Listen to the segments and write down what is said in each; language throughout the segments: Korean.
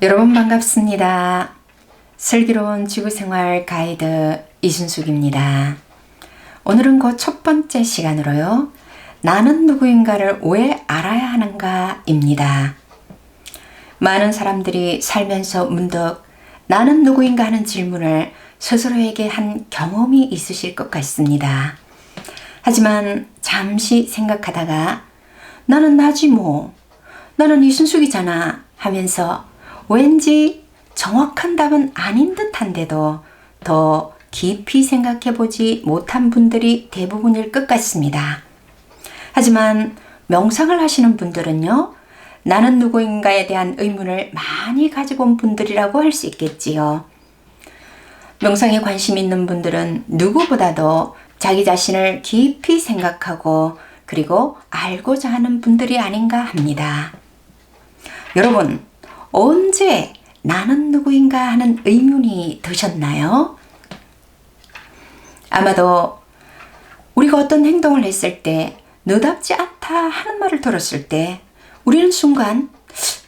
여러분 반갑습니다. 슬기로운 지구생활 가이드 이순숙입니다. 오늘은 그 첫 번째 시간으로요. 나는 누구인가를 왜 알아야 하는가 입니다. 많은 사람들이 살면서 문득 나는 누구인가 하는 질문을 스스로에게 한 경험이 있으실 것 같습니다. 하지만 잠시 생각하다가 나는 나지 뭐, 나는 이순숙이잖아 하면서 왠지 정확한 답은 아닌 듯한데도 더 깊이 생각해 보지 못한 분들이 대부분일 것 같습니다. 하지만 명상을 하시는 분들은요, 나는 누구인가에 대한 의문을 많이 가지고 온 분들이라고 할 수 있겠지요. 명상에 관심 있는 분들은 누구보다도 자기 자신을 깊이 생각하고 그리고 알고자 하는 분들이 아닌가 합니다. 여러분, 언제 나는 누구인가 하는 의문이 드셨나요? 아마도 우리가 어떤 행동을 했을 때 너답지 않다 하는 말을 들었을 때 우리는 순간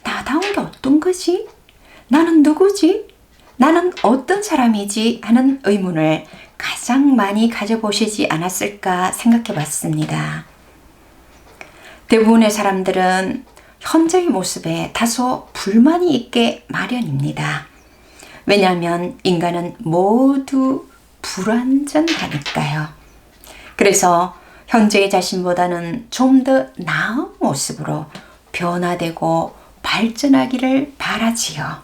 나다운 게 어떤 거지? 나는 누구지? 나는 어떤 사람이지? 하는 의문을 가장 많이 가져보시지 않았을까 생각해 봤습니다. 대부분의 사람들은 현재의 모습에 다소 불만이 있게 마련입니다. 왜냐하면 인간은 모두 불완전하니까요. 그래서 현재의 자신보다는 좀 더 나은 모습으로 변화되고 발전하기를 바라지요.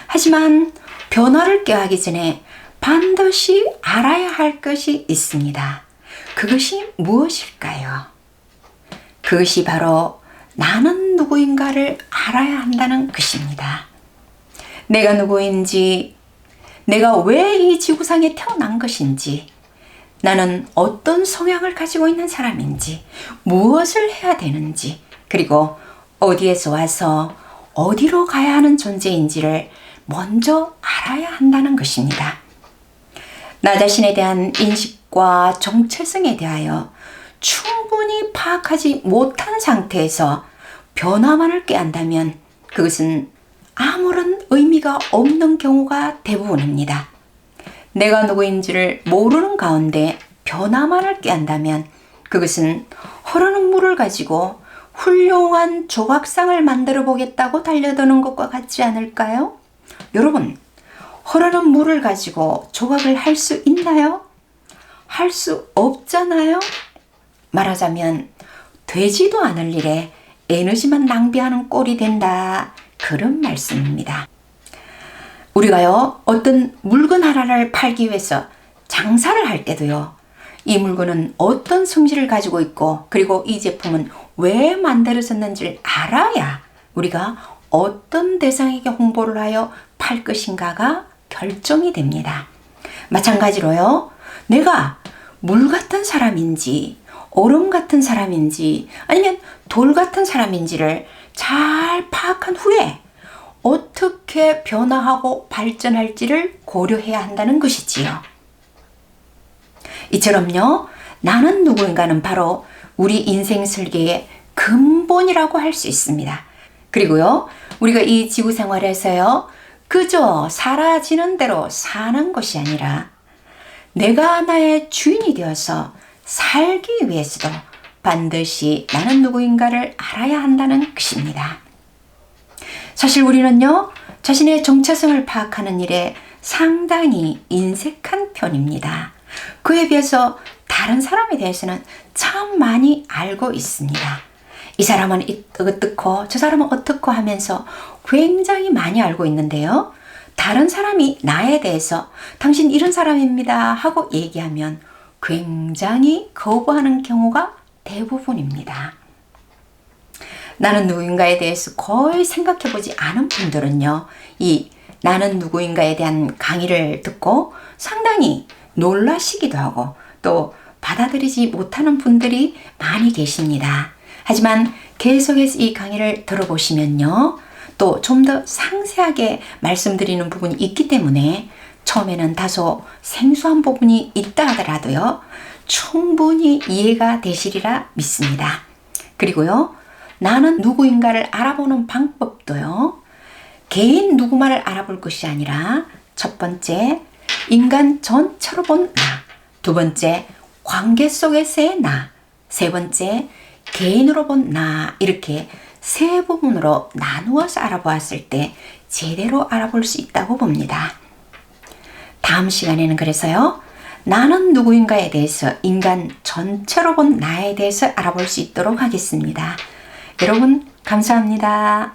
하지만 변화를 꾀하기 전에 반드시 알아야 할 것이 있습니다. 그것이 무엇일까요? 그것이 바로 나는 누구인가를 알아야 한다는 것입니다. 내가 누구인지, 내가 왜 이 지구상에 태어난 것인지, 나는 어떤 성향을 가지고 있는 사람인지, 무엇을 해야 되는지, 그리고 어디에서 와서 어디로 가야 하는 존재인지를 먼저 알아야 한다는 것입니다. 나 자신에 대한 인식과 정체성에 대하여 충분히 파악하지 못한 상태에서 변화만을 꾀한다면 그것은 아무런 의미가 없는 경우가 대부분입니다. 내가 누구인지를 모르는 가운데 변화만을 꾀한다면 그것은 흐르는 물을 가지고 훌륭한 조각상을 만들어 보겠다고 달려드는 것과 같지 않을까요? 여러분, 흐르는 물을 가지고 조각을 할 수 있나요? 할 수 없잖아요? 말하자면 되지도 않을 일에 에너지만 낭비하는 꼴이 된다. 그런 말씀입니다. 우리가요, 어떤 물건 하나를 팔기 위해서 장사를 할 때도요, 이 물건은 어떤 성질을 가지고 있고 그리고 이 제품은 왜 만들어졌는지를 알아야 우리가 어떤 대상에게 홍보를 하여 팔 것인가가 결정이 됩니다. 마찬가지로요, 내가 물 같은 사람인지 얼음 같은 사람인지 아니면 돌 같은 사람인지를 잘 파악한 후에 어떻게 변화하고 발전할지를 고려해야 한다는 것이지요. 이처럼요, 나는 누구인가는 바로 우리 인생 설계의 근본이라고 할 수 있습니다. 그리고요, 우리가 이 지구 생활에서요, 그저 사라지는 대로 사는 것이 아니라 내가 나의 주인이 되어서 살기 위해서도 반드시 나는 누구인가를 알아야 한다는 것입니다. 사실 우리는요, 자신의 정체성을 파악하는 일에 상당히 인색한 편입니다. 그에 비해서 다른 사람에 대해서는 참 많이 알고 있습니다. 이 사람은 어떻고 저 사람은 어떻고 하면서 굉장히 많이 알고 있는데요. 다른 사람이 나에 대해서 당신 이런 사람입니다 하고 얘기하면 굉장히 거부하는 경우가 대부분입니다. 나는 누구인가에 대해서 거의 생각해보지 않은 분들은요, 이 나는 누구인가에 대한 강의를 듣고 상당히 놀라시기도 하고 또 받아들이지 못하는 분들이 많이 계십니다. 하지만 계속해서 이 강의를 들어보시면요, 또 좀 더 상세하게 말씀드리는 부분이 있기 때문에 처음에는 다소 생소한 부분이 있다 하더라도요, 충분히 이해가 되시리라 믿습니다. 그리고요, 나는 누구인가를 알아보는 방법도요, 개인 누구만을 알아볼 것이 아니라 첫 번째, 인간 전체로 본 나. 두 번째, 관계 속에서의 나. 세 번째, 개인으로 본 나. 이렇게 세 부분으로 나누어서 알아보았을 때 제대로 알아볼 수 있다고 봅니다. 다음 시간에는 그래서요, 나는 누구인가에 대해서 인간 전체로 본 나에 대해서 알아볼 수 있도록 하겠습니다. 여러분, 감사합니다.